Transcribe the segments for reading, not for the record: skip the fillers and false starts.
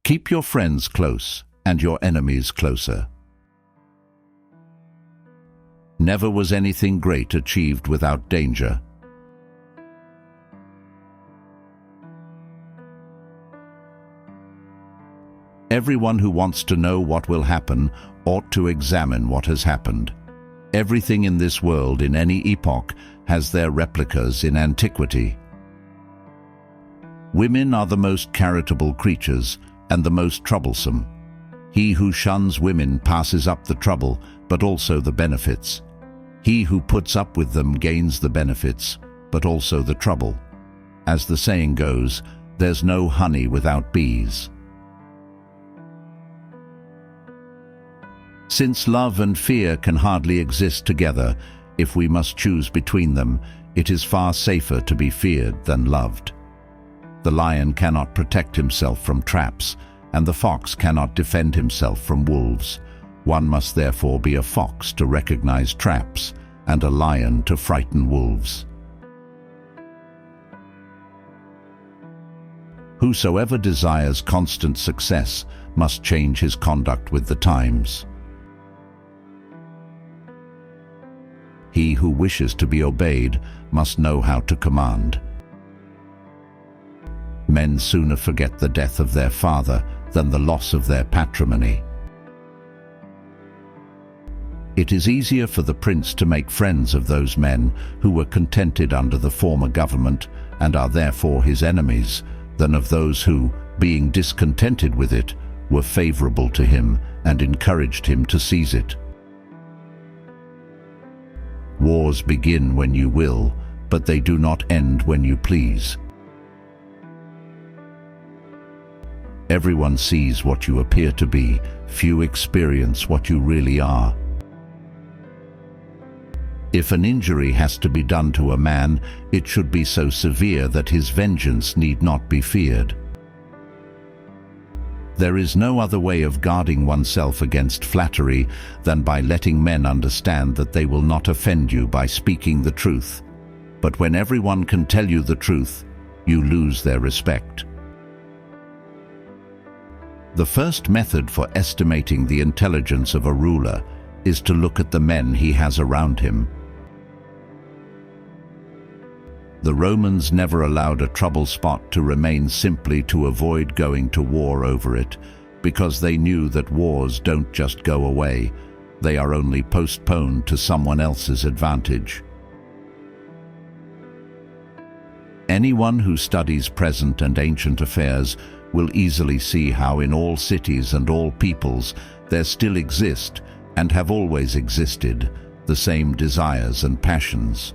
Keep your friends close and your enemies closer. Never was anything great achieved without danger. Everyone who wants to know what will happen ought to examine what has happened. Everything in this world in any epoch has their replicas in antiquity. Women are the most charitable creatures and the most troublesome. He who shuns women passes up the trouble, but also the benefits. He who puts up with them gains the benefits, but also the trouble. As the saying goes, there's no honey without bees. Since love and fear can hardly exist together, if we must choose between them, it is far safer to be feared than loved. The lion cannot protect himself from traps, and the fox cannot defend himself from wolves. One must therefore be a fox to recognize traps, and a lion to frighten wolves. Whosoever desires constant success must change his conduct with the times. He who wishes to be obeyed must know how to command. Men sooner forget the death of their father than the loss of their patrimony. It is easier for the prince to make friends of those men who were contented under the former government and are therefore his enemies, than of those who, being discontented with it, were favorable to him and encouraged him to seize it. Wars begin when you will, but they do not end when you please. Everyone sees what you appear to be, few experience what you really are. If an injury has to be done to a man, it should be so severe that his vengeance need not be feared. There is no other way of guarding oneself against flattery than by letting men understand that they will not offend you by speaking the truth. But when everyone can tell you the truth, you lose their respect. The first method for estimating the intelligence of a ruler is to look at the men he has around him. The Romans never allowed a trouble spot to remain simply to avoid going to war over it, because they knew that wars don't just go away, they are only postponed to someone else's advantage. Anyone who studies present and ancient affairs will easily see how in all cities and all peoples there still exist, and have always existed, the same desires and passions.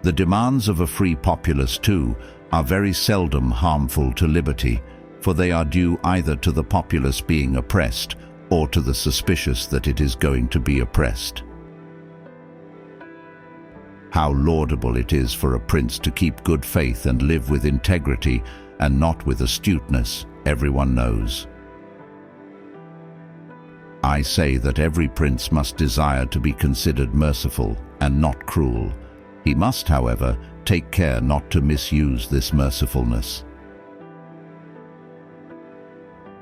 The demands of a free populace, too, are very seldom harmful to liberty, for they are due either to the populace being oppressed or to the suspicious that it is going to be oppressed. How laudable it is for a prince to keep good faith and live with integrity and not with astuteness, everyone knows. I say that every prince must desire to be considered merciful and not cruel. He must, however, take care not to misuse this mercifulness.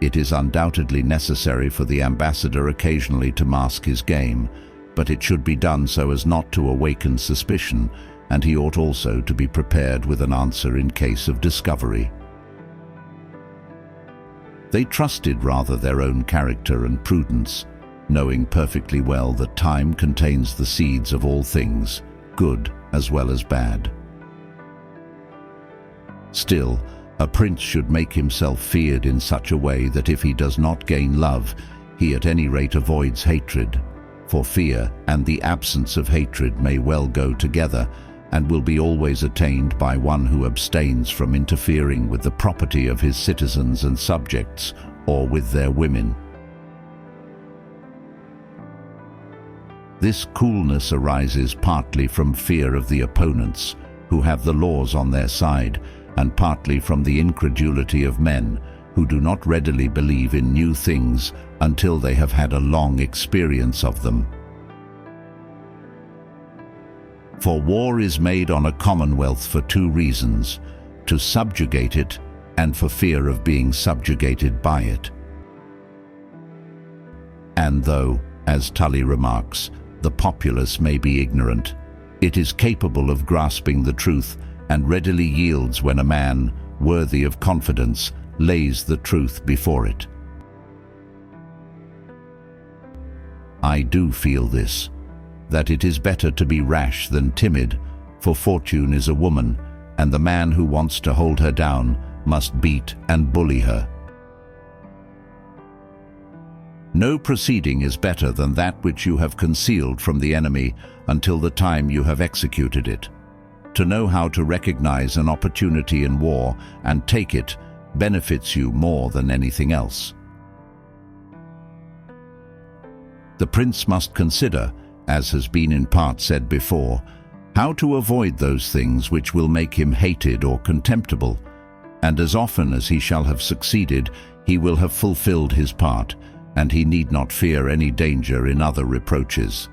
It is undoubtedly necessary for the ambassador occasionally to mask his game, but it should be done so as not to awaken suspicion, and he ought also to be prepared with an answer in case of discovery. They trusted rather their own character and prudence, knowing perfectly well that time contains the seeds of all things, good as well as bad. Still, a prince should make himself feared in such a way that if he does not gain love, he at any rate avoids hatred, for fear and the absence of hatred may well go together, and will be always attained by one who abstains from interfering with the property of his citizens and subjects, or with their women. This coolness arises partly from fear of the opponents, who have the laws on their side, and partly from the incredulity of men, who do not readily believe in new things until they have had a long experience of them. For war is made on a commonwealth for two reasons: to subjugate it, and for fear of being subjugated by it. And though, as Tully remarks, the populace may be ignorant, it is capable of grasping the truth and readily yields when a man, worthy of confidence, lays the truth before it. I do feel this, that it is better to be rash than timid, for fortune is a woman, and the man who wants to hold her down must beat and bully her. No proceeding is better than that which you have concealed from the enemy until the time you have executed it. To know how to recognize an opportunity in war and take it benefits you more than anything else. The prince must consider, as has been in part said before, how to avoid those things which will make him hated or contemptible, and as often as he shall have succeeded, he will have fulfilled his part, and he need not fear any danger in other reproaches.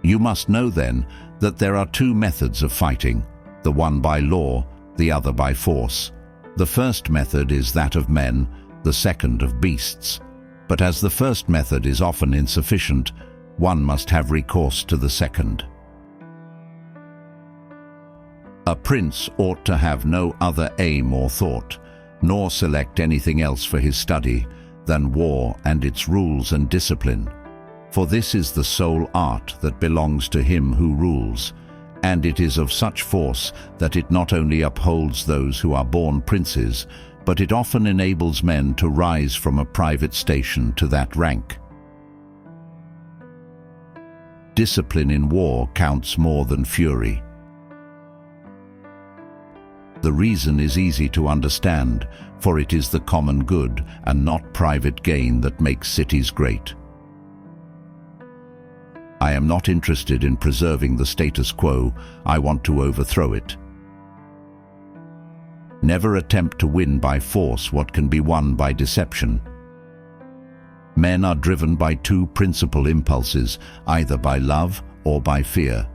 You must know then that there are two methods of fighting, the one by law, the other by force. The first method is that of men, the second of beasts. But as the first method is often insufficient, one must have recourse to the second. A prince ought to have no other aim or thought, nor select anything else for his study than war and its rules and discipline. For this is the sole art that belongs to him who rules, and it is of such force that it not only upholds those who are born princes, but it often enables men to rise from a private station to that rank. Discipline in war counts more than fury. The reason is easy to understand, for it is the common good and not private gain that makes cities great. I am not interested in preserving the status quo, I want to overthrow it. Never attempt to win by force what can be won by deception. Men are driven by two principal impulses, either by love or by fear.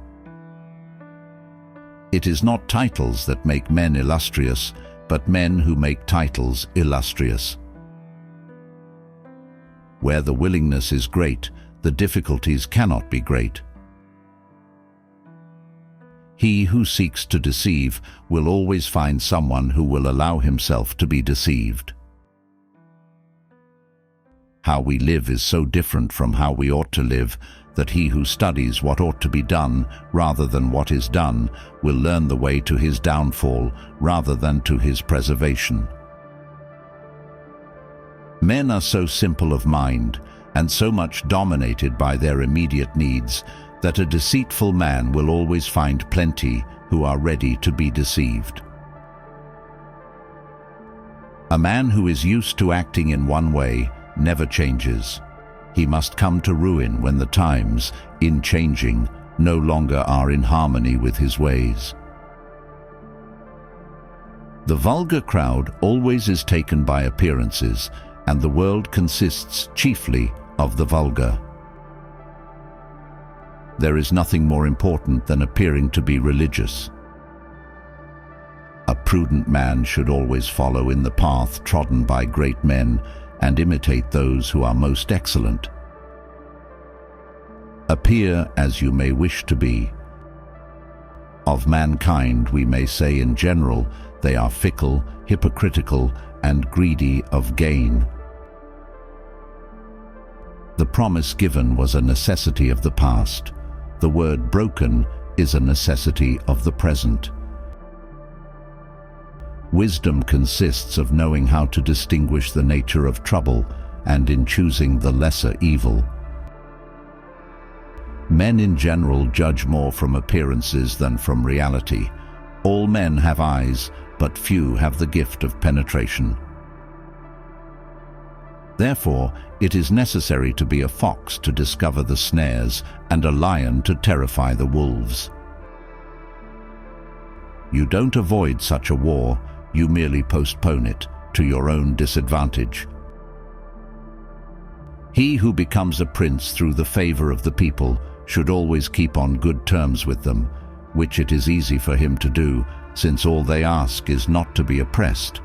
It is not titles that make men illustrious, but men who make titles illustrious. Where the willingness is great, the difficulties cannot be great. He who seeks to deceive will always find someone who will allow himself to be deceived. How we live is so different from how we ought to live that he who studies what ought to be done rather than what is done will learn the way to his downfall rather than to his preservation. Men are so simple of mind and so much dominated by their immediate needs that a deceitful man will always find plenty who are ready to be deceived. A man who is used to acting in one way never changes. He must come to ruin when the times, in changing, no longer are in harmony with his ways. The vulgar crowd always is taken by appearances, and the world consists chiefly of the vulgar. There is nothing more important than appearing to be religious. A prudent man should always follow in the path trodden by great men and imitate those who are most excellent. Appear as you may wish to be. Of mankind we may say in general they are fickle, hypocritical, and greedy of gain. The promise given was a necessity of the past. The word broken is a necessity of the present. Wisdom consists of knowing how to distinguish the nature of trouble and in choosing the lesser evil. Men in general judge more from appearances than from reality. All men have eyes, but few have the gift of penetration. Therefore, it is necessary to be a fox to discover the snares and a lion to terrify the wolves. You don't avoid such a war, you merely postpone it to your own disadvantage. He who becomes a prince through the favor of the people should always keep on good terms with them, which it is easy for him to do, since all they ask is not to be oppressed.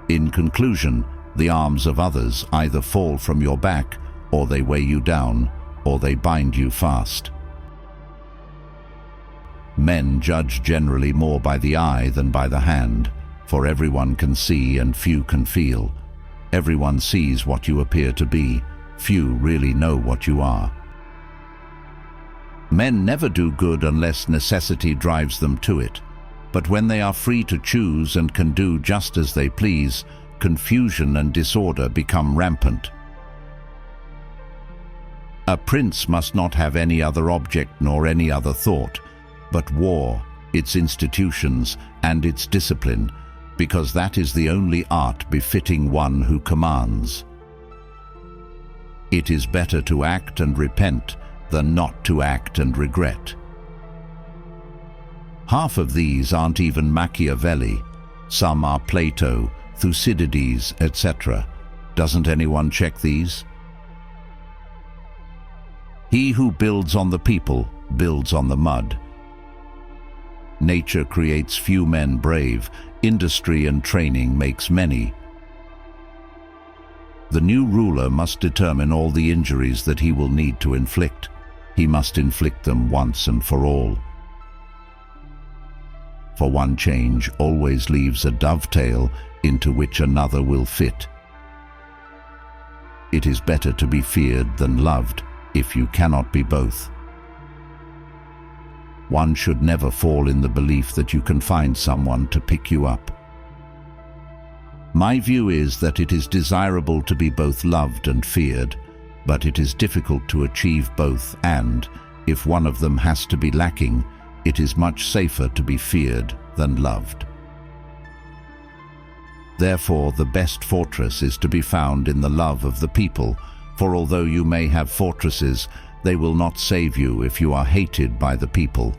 In conclusion, the arms of others either fall from your back, or they weigh you down, or they bind you fast. Men judge generally more by the eye than by the hand, for everyone can see and few can feel. Everyone sees what you appear to be, few really know what you are. Men never do good unless necessity drives them to it, but when they are free to choose and can do just as they please, confusion and disorder become rampant. A prince must not have any other object nor any other thought, but war, its institutions, and its discipline, because that is the only art befitting one who commands. It is better to act and repent than not to act and regret. Half of these aren't even Machiavelli. Some are Plato, Thucydides, etc. Doesn't anyone check these? He who builds on the people builds on the mud. Nature creates few men brave, industry and training makes many. The new ruler must determine all the injuries that he will need to inflict. He must inflict them once and for all. For one change always leaves a dovetail into which another will fit. It is better to be feared than loved, if you cannot be both. One should never fall in the belief that you can find someone to pick you up. My view is that it is desirable to be both loved and feared, but it is difficult to achieve both, and, if one of them has to be lacking, it is much safer to be feared than loved. Therefore, the best fortress is to be found in the love of the people, for although you may have fortresses, they will not save you if you are hated by the people.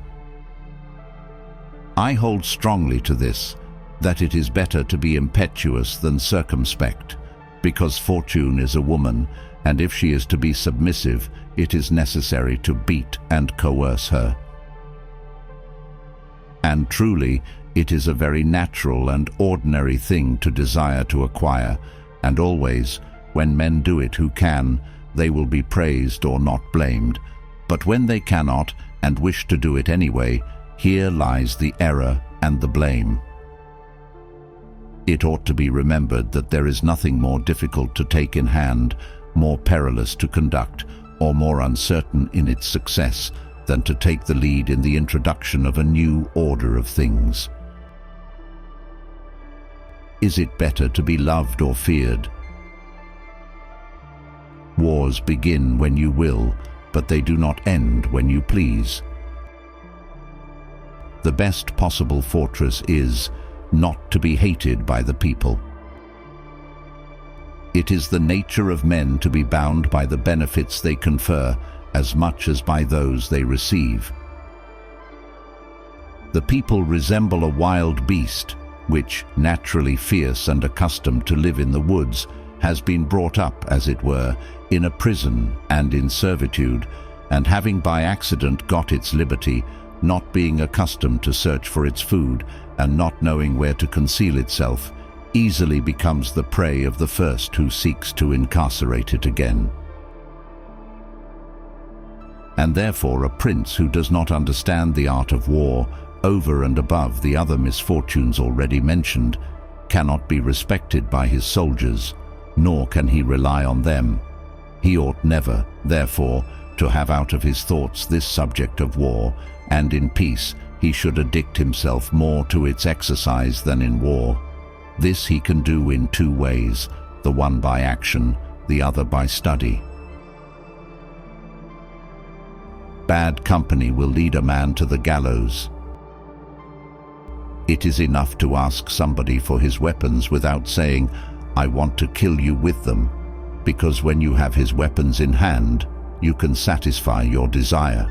I hold strongly to this, that it is better to be impetuous than circumspect, because fortune is a woman, and if she is to be submissive, it is necessary to beat and coerce her. And truly, it is a very natural and ordinary thing to desire to acquire, and always, when men do it who can, they will be praised or not blamed. But when they cannot, and wish to do it anyway, here lies the error and the blame. It ought to be remembered that there is nothing more difficult to take in hand, more perilous to conduct, or more uncertain in its success than to take the lead in the introduction of a new order of things. Is it better to be loved or feared? Wars begin when you will, but they do not end when you please. The best possible fortress is not to be hated by the people. It is the nature of men to be bound by the benefits they confer as much as by those they receive. The people resemble a wild beast, which, naturally fierce and accustomed to live in the woods, has been brought up, as it were, in a prison and in servitude, and having by accident got its liberty, not being accustomed to search for its food, and not knowing where to conceal itself, easily becomes the prey of the first who seeks to incarcerate it again. And therefore a prince who does not understand the art of war, over and above the other misfortunes already mentioned, cannot be respected by his soldiers, nor can he rely on them. He ought never, therefore, to have out of his thoughts this subject of war, and in peace he should addict himself more to its exercise than in war. This he can do in two ways, the one by action, the other by study. Bad company will lead a man to the gallows. It is enough to ask somebody for his weapons without saying, "I want to kill you with them," because when you have his weapons in hand, you can satisfy your desire.